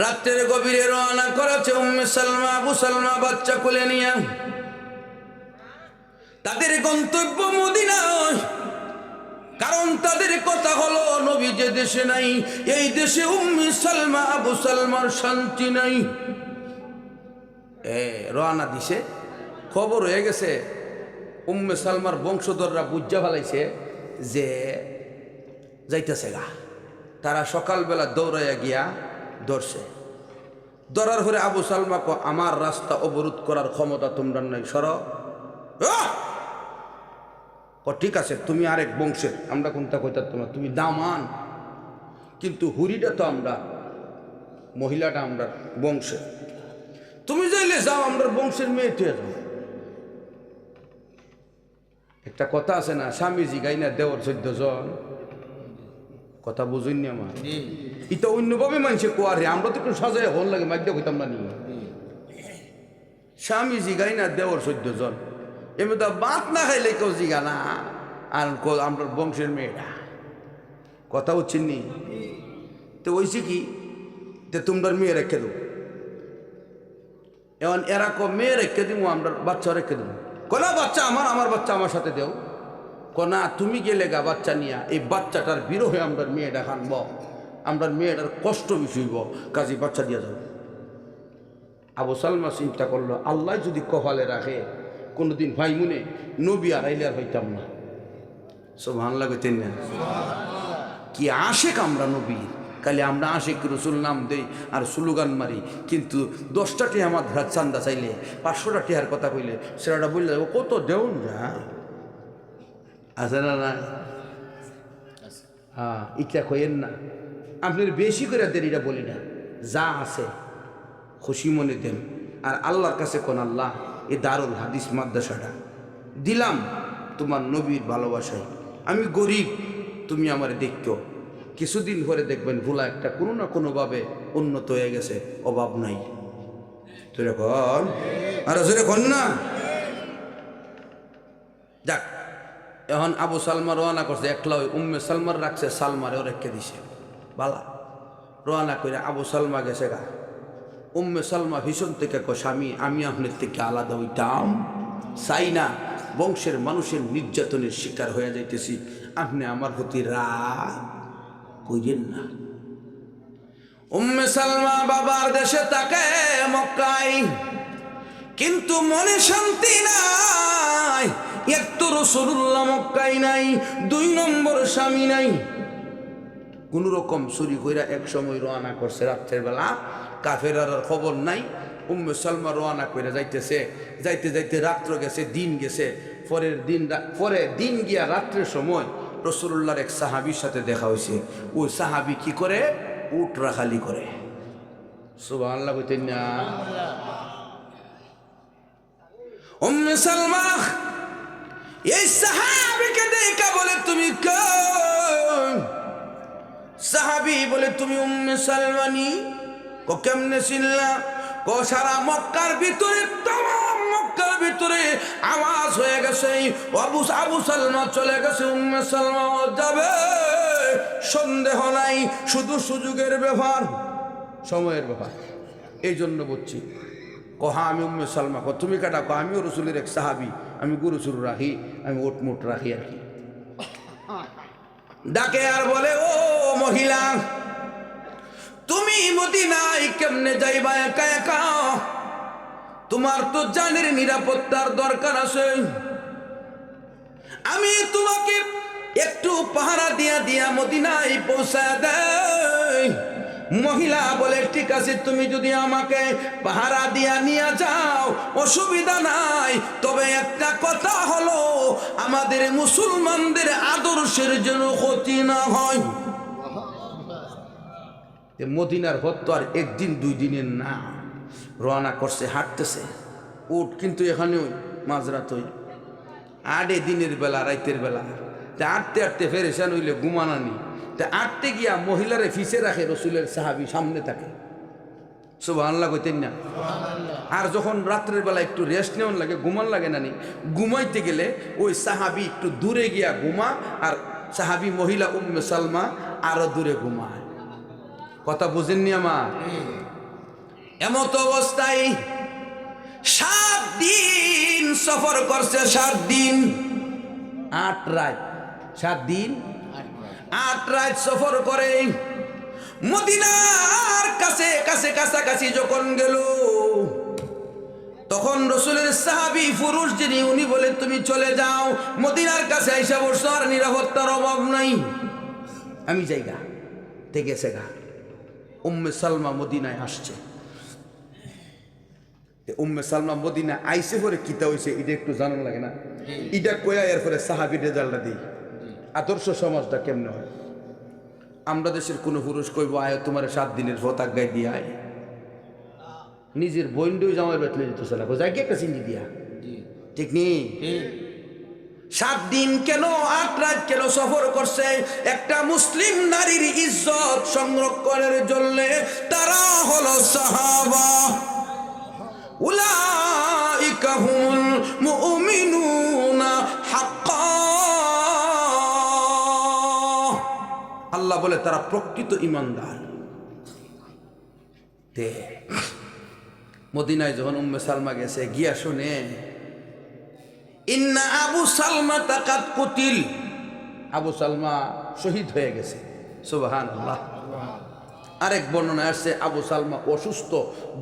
রাত্রের গভীরে রওনা করেছে উম্মে সালমা আবু সালমা বাচ্চা কোলে নিয়ে। তাদের গন্তব্য মদিনা, কারণ তাদের কথা হলো নবী যে দেশে নাই এই দেশে উম্মে সালমা আবু সালমার শান্তি নাই। রওনা দিছে, খবর হয়ে গেছে উম্মে সালমার বংশধররা বুঝা ফেলাইছে যে যাইতেছে গা। তারা সকালবেলা দৌড়াইয়া গিয়া ধরছে। ধরার পরে আবু সালমা কো আমার রাস্তা অবরোধ করার ক্ষমতা তোমরা নাই, সর। ঠিক আছে, তুমি আরেক বংশের, আমরা কোনটা কইতাম তোমার, তুমি দামান, কিন্তু হুরিটা তো আমরা, মহিলাটা আমরা বংশের, তুমি যাইলে যাও, আমরা বংশের মেয়ে তুই যাও। একটা কথা আছে না, স্বামীজি গাই না দেওয়ার 14 জন, কথা বুঝুন আমার। এটা অন্যভাবে মানুষে কোয়ারে, আমরা তো একটু সাজায় হল লাগে মাইক দিয়ে কইতাম না নিয়ে। স্বামীজি গাই না দেওয়ার 14 জন, এমনি তো বাত না খাইলে কেউ জিগা না আর আমরা বংশের মেয়েরা, কথা হচ্ছেন নি। তো ওইসে কি তোমরা মেয়ে রেখে দেবো, এখন এরা মেয়ে রেখে দিব, আমরা বাচ্চা রেখে দেবো। কোনা বাচ্চা আমার বাচ্চা আমার সাথে দেও। কোনা তুমি গেলে গা বাচ্চা নিয়া, এই বাচ্চাটার বিরহে আমরা মেয়েটা খানব, আমরা মেয়েটার কষ্ট বেশি হইব, কাজে বাচ্চা দিয়া যাবো। আবু সালমা চিন্তা করলো, আল্লাহ যদি কপালে রাখে কোনোদিন ভাই মনে নবী আর আইলে আর হইতাম না। সুবহানাল্লাহ কইতেন না? কি আশেক আমরা নবীর, কালে আমরা আশেক রসুল নাম দেই আর স্লোগান মারি, কিন্তু 10টা টিয়া আমার ধার চান্দা চাইলে 500টা টিয়ার কথা কইলে সেটা বললে কত দেউন যা আছে না না। হ্যাঁ, ইটা কইেন না, আপনার বেশি করে দেন, এটা বলি না, যা আছে খুশি মনে দেন। আর আল্লাহর কাছে কোন আল্লাহ এ দারুল হাদিস মাদ্রাসাটা দিলাম তোমার নবীর ভালোবাসায়। আমি গরিব, তুমি আমার দেখো, কিছুদিন পরে দেখবেন ভোলা একটা কোনো না কোনোভাবে উন্নত হয়ে গেছে, অভাব নাই। তুই এখন আর এখন না যাক। এখন আবু সালমা রওনা করছে, একলা ওই উম্মে সালমার রাখছে, সালমারেও রেখে দিছে বালা। রওনা করে আবু সালমা গেছে গা। উম্মে সালমা ভীষণ থেকে স্বামী আমি আপনার থেকে আলাদা হইতাম চাই না, বংশের মানুষের নির্যাতনের শিকার হয়ে যাইতেছি, আপনি আমার প্রতি রাগ কইরেন না। উম্মে সালমা বাবার দেশে থাকে মক্কায়, কিন্তু মনে শান্তি নাই। এক তো রাসূলুল্লাহ মক্কায় নাই, 2 নম্বর স্বামী নাই। কোন রকম চুরি কইরা এক সময় রওনা করছে রাত্রের বেলা, কাফেরার খবর নাই। উম্মে সালমা রওনা কইরা যাইতেছে, যাইতে যাইতে রাত্র গেছে, দিন গেছে। পরে দিন গিয়া রাত্রের সময় রাসূলুল্লাহর এক সাহাবীর সাথে দেখা হয়েছে। ওই সাহাবী কি করে, উট রাখালি করে। সুবহানাল্লাহ কইতেন না? উম্মে সালমা এই সাহাবীকে দেখা বলে তুমি কে? সাহাবী বলে তুমি উম্মে সালমানি। কো কেমনে চিনলা? কো সারা মক্কার ভিতরে, तमाम মক্কার ভিতরে আওয়াজ হয়ে গেছে আবু সালমা চলে গেছে, উম্মে সালমা যাবে, সন্দেহ নাই, শুধু সুযোগের ব্যাপার, সময়ের ব্যাপার। এই জন্য বলছি। কহা আমি উম্মে সালমা। কো তুমি কাটা? কো আমিও রাসূলের এক সাহাবী, আমি গরু চুরু রাখি, আমি ওটমোট রাখি আর কি। ডাকে আর বলে, ও মহিলা, তুমি মদিনায় কেমনে যাইবা একা একা? তোমার তো জানের নিরাপত্তার দরকার আছে। আমি তোমাকে একটু পাহারা দিয়া মদিনায় পৌঁছায় দেই। মহিলা বলে, ঠিক আছে, তুমি যদি আমাকে পাহারা দিয়া নিয়ে যাও অসুবিধা নাই, তবে একটা কথা হলো আমাদের মুসলমানদের আদর্শের যেন ক্ষতি না হয়। মদিনার হত তো আর 1 দিন 2 দিনের না। রওনা করছে, হাঁটতেছে উট, কিন্তু এখানে ওই মাঝরাত ওই 8 দিনের বেলা, রাইতের বেলা। তা হাঁটতে হাঁটতে ফেরেশান হইলে ঘুমানানি। তা হাঁটতে গিয়া মহিলারে ফিসে রাখে রসুলের সাহাবী, সামনে থাকে। সুবহানাল্লাহ কইতেন না? আর যখন রাত্রের বেলা একটু রেস্ট নেওয়ার লাগে, ঘুমান লাগে না নি, ঘুমাইতে গেলে ওই সাহাবী একটু দূরে গিয়া ঘুমা, আর সাহাবী মহিলা উম্মে সালমা আরো দূরে ঘুমায়। কথা বুঝেননি আমার? এমত অবস্থায় 7 দিন সফর করছে, 7 দিন 8 রাত, 7 দিন 8 রাত সফর করে মদিনার কাছাকাছি যখন গেল, তখন রসুলের সাহাবী পুরুষ যিনি উনি বলে তুমি চলে যাও, মদিনার কাছে আইসা বসো, আর নিরাপত্তার অভাব নাই, আমি যাইগা থেকে গা। উম্মে সালমা মদিনায় আসছে। উম্মে সালমা মদিনা আইসে পরে কিতা হইছে এটা একটু জানার লাগে না? এটা কয়া এরপরে সাহাবী রেজাল্টটা দিই, আদর্শ সমাজটা কেমনে হয়। আমরা দেশের কোনো পুরুষ কইব আয় তোমার 7 দিনের ভোতাক গাই দিয়ে আয়, নিজের বইন্ডই জামাই বেতলে যেত না, যাই কি একটা চিনি দিয়া, ঠিক নেই? 7 দিন কেন 8 রাত কেন সফর করছে? একটা মুসলিম নারীর ইজ্জত সংরক্ষণের জন্য। তারা হলো সাহাবা, উলাইকা হুমুল মুমিনুনা হাক্কা। আল্লাহ বলে তারা প্রকৃত ঈমানদার। মদিনায় যখন উম্মে সালমা গেছে, গিয়া শুনে ইন্না আবু সালমা তাকাত কুতিল, আবু সালমা শহীদ হয়ে গেছে। সুবহানাল্লাহ। আরেক বর্ণনায় আসছে আবু সালমা অসুস্থ,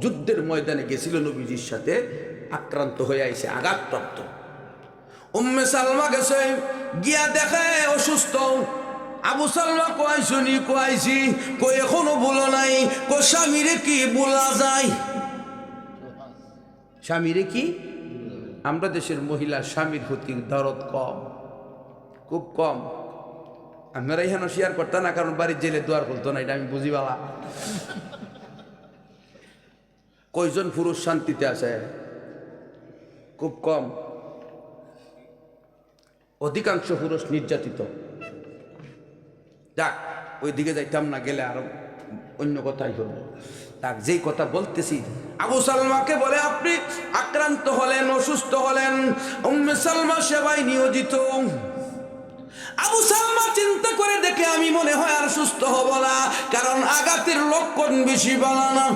যুদ্ধের ময়দানে গেছিল নবীজির সাথে, আক্রান্ত হয়ে আইছে, আঘাতপ্রাপ্ত। উম্মে সালমা গেছে, গিয়া দেখে অসুস্থ। আবু সালমা কয় শুনি, কয়াইছি, কই এখনো বলো নাই, কো স্বামীরে কি বলা যায়? স্বামীরে কি? আমরা দেশের মহিলা স্বামীর প্রতি দরদ কম, খুব কম। আমরা এখানে শেয়ার করতাম না, কারণ বাড়ির জেলে দুয়ার খুলতো না, এটা আমি বুঝি বালা। কয়জন পুরুষ শান্তিতে আছে? খুব কম। অধিকাংশ পুরুষ নির্যাতিত। যাক, ওই দিকে যাইতাম না, গেলে আরো অন্য কথাই হলো। তাক যেই কথা বলতেছি, আবু সালমাকে বলে আপনি আক্রান্ত হলেন, অসুস্থ হলেন, উম্মে সালমা সেবায় নিয়োজিত। আবু সালমা চিন্তা করে দেখে আমি মনে হয় আর সুস্থ হব না, কারণ আঘাতের লক্ষণ বেশি বালা না।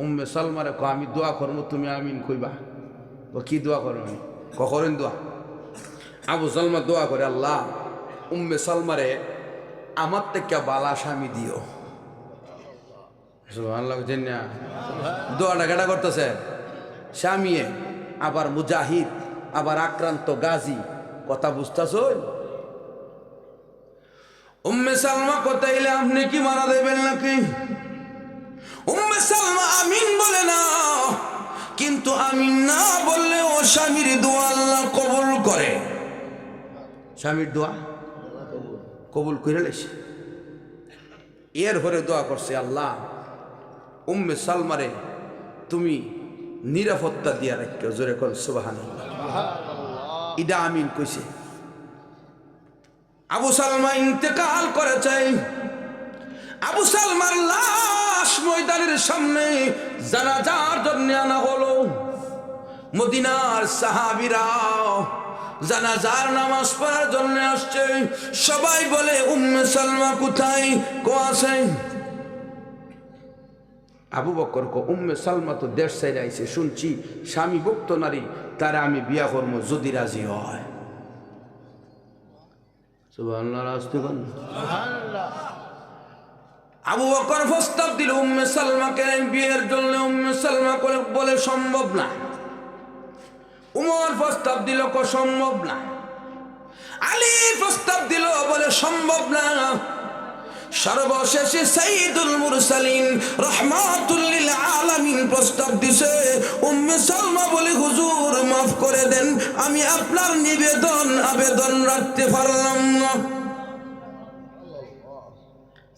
উম্মে সালমারে কো আমি দোয়া করবো, তুমি আমিন কইবা। ও কি দোয়া করবেন? করেন দোয়া। আবু সালমা দোয়া করে, আল্লাহ উম্মে সালমারে আমার থেকে বালা স্বামী দিও। দোয়াটা কেটা করতেছে? স্বামীয়ে, আবার মুজাহিদ, আবার আক্রান্ত গাজী, কথা বুঝতেছ? উম্মে সালমা কোথাইলে আপনি কি মারা দেবেন নাকি? উম্মে সালমা আমিন বলে না, কিন্তু আমিন না বললে ও স্বামীর দোয়া আল্লাহ কবুল করে। স্বামীর দোয়া কবুল করে লেছে। এর ঘরে দোয়া করছে, আল্লাহ উম্মে সালমারে তুমি নিরাপত্তা দিয়া রাখো। জোরে কোন সুবহানাল্লাহ। ইদা আমিন কইছে। আবু সালমা ইন্তেকাল করেছে। আবু সালমার লাশ ময়দানের সামনে জানাজার জন্য আনা হলো। মদিনার সাহাবীরা জানাজার নামাজ পড়ার জন্য আসছে। সবাই বলে উম্মে সালমা কোথায়? কো আছে? আবু বকর কো উম্মে সালমা তো দেশ ছেড়ে আইছে, শুনছি স্বামী ভক্ত নারী, তারা আমি বিয়া করবো যদি রাজি হয়। আবু বকর প্রস্তাব দিল উম্মে সালমাকে বিয়ের জন্য। উম্মে সালমা বলে সম্ভব না। উমর প্রস্তাব দিল, সম্ভব না। আলী প্রস্তাব দিল, বলে সম্ভব না। সর্বশেষে সাইয়্যিদুল মুরসালিন রাহমাতুল লিল আলামিন প্রস্তাব দিছে। উম্মে সালমা বলে হুজুর মাফ করে দেন, আমি আপনার আবেদন রাখতে পারলাম না।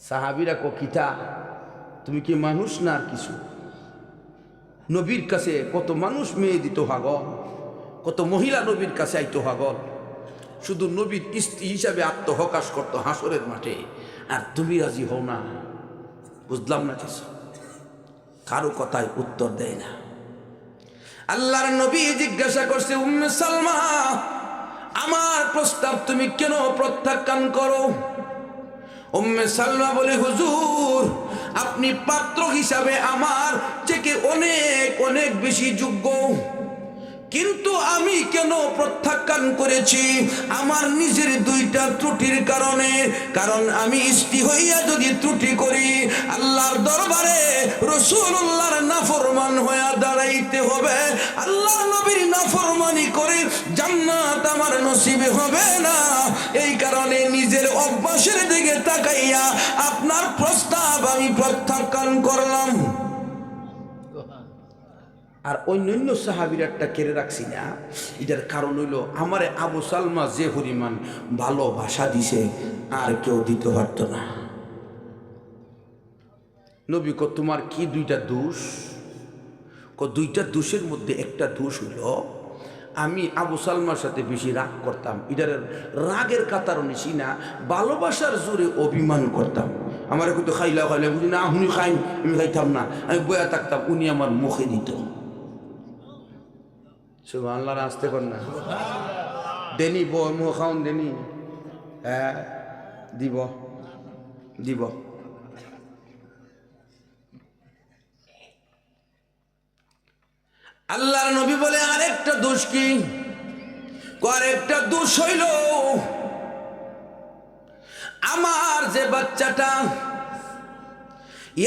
সাহাবীরা কো কিতা, তুমি কি মানুষ না আর কিছু? নবীর কাছে কত মানুষ মেয়ে দিত হাগল, কত মহিলা নবীর কাছে আইতো হাগল, শুধু নবীর স্ত্রী হিসাবে আত্মপ্রকাশ করতো হাসরের মাঠে, আর তুমি রাজি হও না। বুঝলাম না কিছু, কারো কথায় উত্তর দেয় না। আল্লাহর নবী জিজ্ঞাসা করছে, উম্মে সালমা আমার প্রস্তাব তুমি কেন প্রত্যাখ্যান করো? উম্মে সালমা বলে হুজুর আপনি পাত্র হিসাবে আমার থেকে অনেক অনেক বেশি যোগ্য, কিন্তু আমি কেন প্রত্যাখ্যান করেছি? আমার নিজের দুইটা ত্রুটির কারণে। কারণ আমি স্ত্রী হইয়া যদি ত্রুটি করি, আল্লাহর দরবারে রাসূলুল্লাহর নাফরমান হইয়া দাঁড়াইতে হবে। আল্লাহ নবীর নাফরমানি করে জান্নাত আমার নসিবে হবে না। এই কারণে নিজের অভ্যাসের দিকে তাকাইয়া আপনার প্রস্তাব আমি প্রত্যাখ্যান করলাম। আর অন্যান্য সাহাবীরাটা কেড়ে রাখছি না, এটার কারণ হইল আমারে আবু সালমা যে পরিমাণ ভালোবাসা দিছে আর কেউ দিতে পারত না। নবী কো তোমার কি দুইটা দোষ? দুইটা দোষের মধ্যে একটা দোষ হইল আমি আবু সালমার সাথে বেশি রাগ করতাম। এটার রাগের কাতার নিছি না, ভালোবাসার জোরে অভিমান করতাম। আমার কিন্তু খাইলা খাইলে বুঝি না, উনি খাইন, আমি খাইতাম না, আমি বয়া থাকতাম, উনি আমার মুখে দিত। সুবহানাল্লাহ, আসতে কর না। দেনি বই মুখ খাওন দেনি, হ্যাঁ দিব দিব। আল্লাহর নবী বলে আরেকটা দোষ কি? আরেকটা দোষ হইল আমার যে বাচ্চাটা,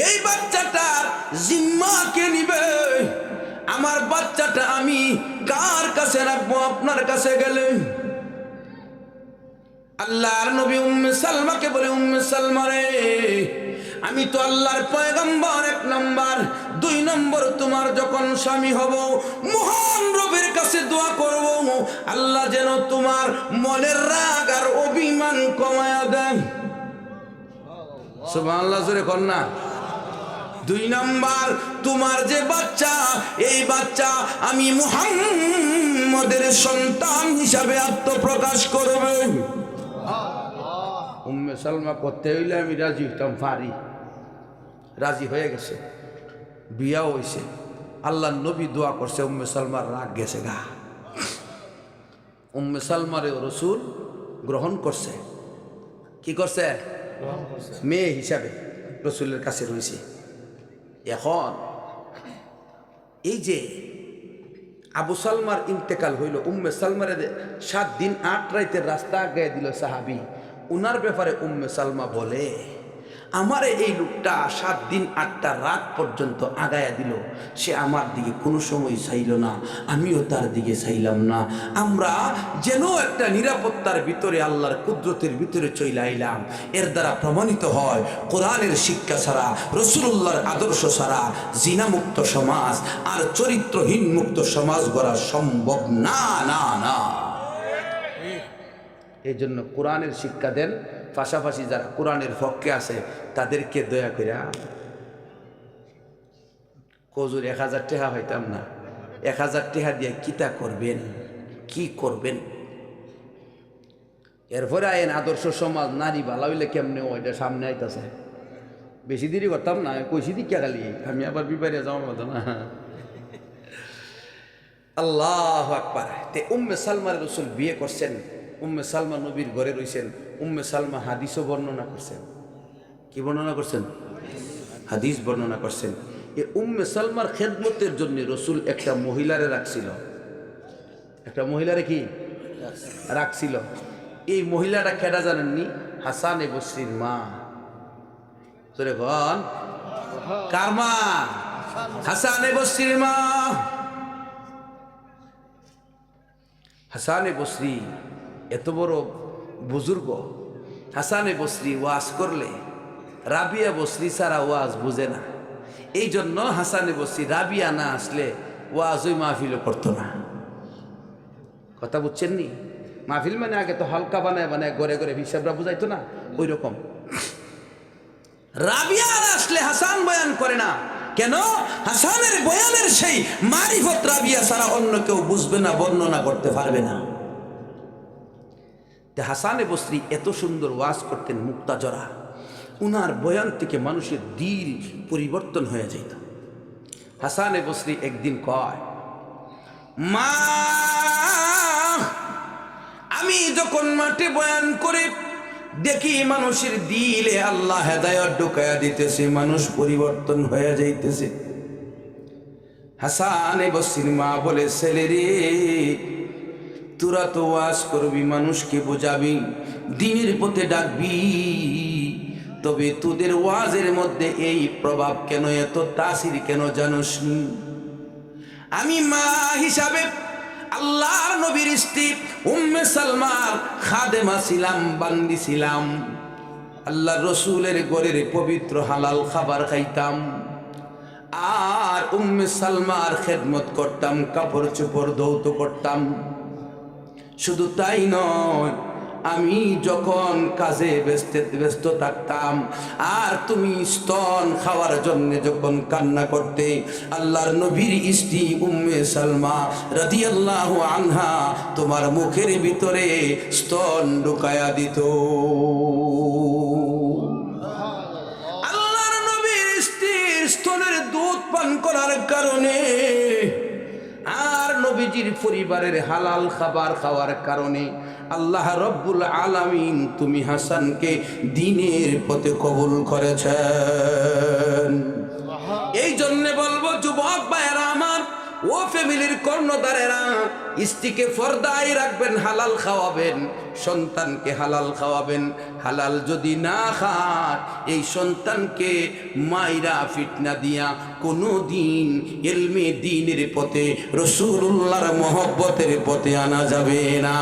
এই বাচ্চাটার জিম্মা কে নিবে? আমার বাচ্চাটা আমি কার কাছে রাখবো? আপনার কাছে গেলে আল্লাহর নবী উম্মে সালমাকে বলে, উম্মে সালমা রে, আমি তো আল্লাহর পয়গম্বর, 1 নম্বর। 2 নম্বর, তোমার যখন স্বামী হব মহান রবের কাছে দোয়া করব আল্লাহ যেন তোমার মনের রাগ আর অভিমান কমায়া দেন। সুবহানাল্লাহ, জোরে কর না। 2 নম্বর, তোমার যে বাচ্চা, এই বাচ্চা আমি মুহাম্মদের সন্তান হিসাবে আত্মপ্রকাশ করবে। উম্মে সালমা করতে হইলে আমি রাজি হইতাম, পারি। রাজি হয়ে গেছে, বিয়াও হয়েছে। আল্লাহ নবী দোয়া করছে, উম্মে সালমার রাগ গেছে গা। উম্মে সালমারে রাসূল গ্রহণ করছে। কি করছে? মেয়ে হিসাবে রাসূলের কাছে রয়েছে। এখন এই যে আবু সালমার ইন্তেকাল হইল, উম্মে সালমারে 7 দিন 8 রাতের রাস্তা আগায় দিল সাহাবী। উনার ব্যাপারে উম্মে সালমা বলে, আমারে এই লোকটা 7 দিন 8টা রাত পর্যন্ত আগায়া দিল, সে আমার দিকে কোনো সময় চাইল না, আমিও তার দিকে চাইলাম না। আমরা যেন একটা নিরাপত্তার ভিতরে, আল্লাহর কুদরতের ভিতরে চলে আইলাম। এর দ্বারা প্রমাণিত হয় কোরআনের শিক্ষা ছাড়া, রাসূলুল্লাহর আদর্শ ছাড়া জিনামুক্ত সমাজ আর চরিত্রহীন মুক্ত সমাজ গড়া সম্ভব না না না। এই জন্য কোরআনের শিক্ষা দেন, পাশাপাশি যারা কোরআনের পক্ষে আছে তাদেরকে দয়া করে কজুর 1000 টাকা হইতাম না, 1000 টাকা দিয়ে কিতা করবেন, কি করবেন? এরপরে আইন আদর্শ সমাজ, নারী ভালো হইলে কেমনে ওইটা সামনে আইতাছে। বেশি দেরি করতাম না, কইছি দিকা খালি আমি আবার বিবারে যাওয়ার মতো না। আল্লাহু আকবার। তে উম্মে সালমার রাসূল বিয়ে করছেন, উম্মে সালমা নবীর ঘরে রয়েছেন। উম্মে সালমা হাদিসও বর্ণনা করছেন। কি বর্ণনা করছেন? হাদিস বর্ণনা করছেন। এই উম্মে সালমার খেদমতের জন্য রাসূল একটা মহিলারে রাখছিল। একটা মহিলারে কি রাখছিল? এই মহিলাটা কেডা জানেননি? হাসানে বসরির মা। তোরে গন কার মা? হাসানে বসরির মা। হাসানে বসরি এত বড় বুজুর্গ। হাসানে বসরি ওয়াজ করলে রাবিয়া বসরি ছাড়া ওয়াজ বুঝে না। এই জন্য হাসানে বসরি রাবিয়া না আসলে ওয়াজ ওই মাহফিলও করতো না। কথা বুঝছেন নি? মাহফিল মানে আগে তো হালকা বানায় বানায় ঘরে ঘরে হিসাবরা বুঝাইতো না, ওই রকম। রাবিয়া আসলে হাসান বয়ান করে না কেন? হাসানের বয়ানের সেই মারিফত রাবিয়া ছাড়া অন্য কেউ বুঝবে না, বর্ণনা করতে পারবে না। হাসানে বসরি এত সুন্দর ওয়াজ করতেন, মুক্তাজরা। উনার বয়ান থেকে মানুষের দিল পরিবর্তন হয়ে যেত। হাসানে বসরি একদিন কয়, মা আমি যখন মাঠে বয়ান করে দেখি মানুষের দিলে আল্লাহ হেদায়েত ঢুকায়া দিতেছে, মানুষ পরিবর্তন হয়ে যাইতেছে। হাসান বসরির মা বলে, ছেলে রে, তোরা তো ওয়াজ করবি, মানুষকে বোঝাবি, দ্বীনের পথে ডাকবি, তবে তোদের ওয়াজের মধ্যে এই প্রভাব কেন, এত তাসির কেন জানোস নি? আমি মা হিসাবে আল্লাহর নবীর স্ত্রী উম্মে সালমার খাদেমা ছিলাম, বান্দি ছিলাম। আল্লাহ রসুলের ঘরের পবিত্র হালাল খাবার খাইতাম, আর উম্মে সালমার খেদমত করতাম, কাপড় চোপড় ধৌত করতাম। শুধু তাই নয়, আমি যখন কাজে ব্যস্ত থাকতাম আর তুমি স্তন খাওয়ার জন্য যখন কান্না করতে, আল্লাহর নবীর স্ত্রী উম্মে সালমা রাদিয়াল্লাহু আনহা তোমার মুখের ভিতরে স্তন ঢুকায়া দিত। আল্লাহর নবীর স্ত্রীর স্তনের দুধ পান করার কারণে আর নবীজির পরিবারের হালাল খাবার খাওয়ার কারণে আল্লাহ রব্বুল আলামিন তুমি হাসানকে দ্বীনের পথে কবুল করেছেন। এই জন্য বলবো যুবক ভাইয়েরা আমার, ও ফ্যামিলির কর্ণধারেরা, স্ত্রীকে পর্দায় রাখবেন, হালাল খাওয়াবেন, সন্তানকে হালাল খাওয়াবেন। হালাল যদি না খায়, এই সন্তানকে মাইরা ফিতনা দিয়া কোনো দিন ইলমে দ্বীনের পথে, রাসূলুল্লাহর মহব্বতের পথে আনা যাবে না।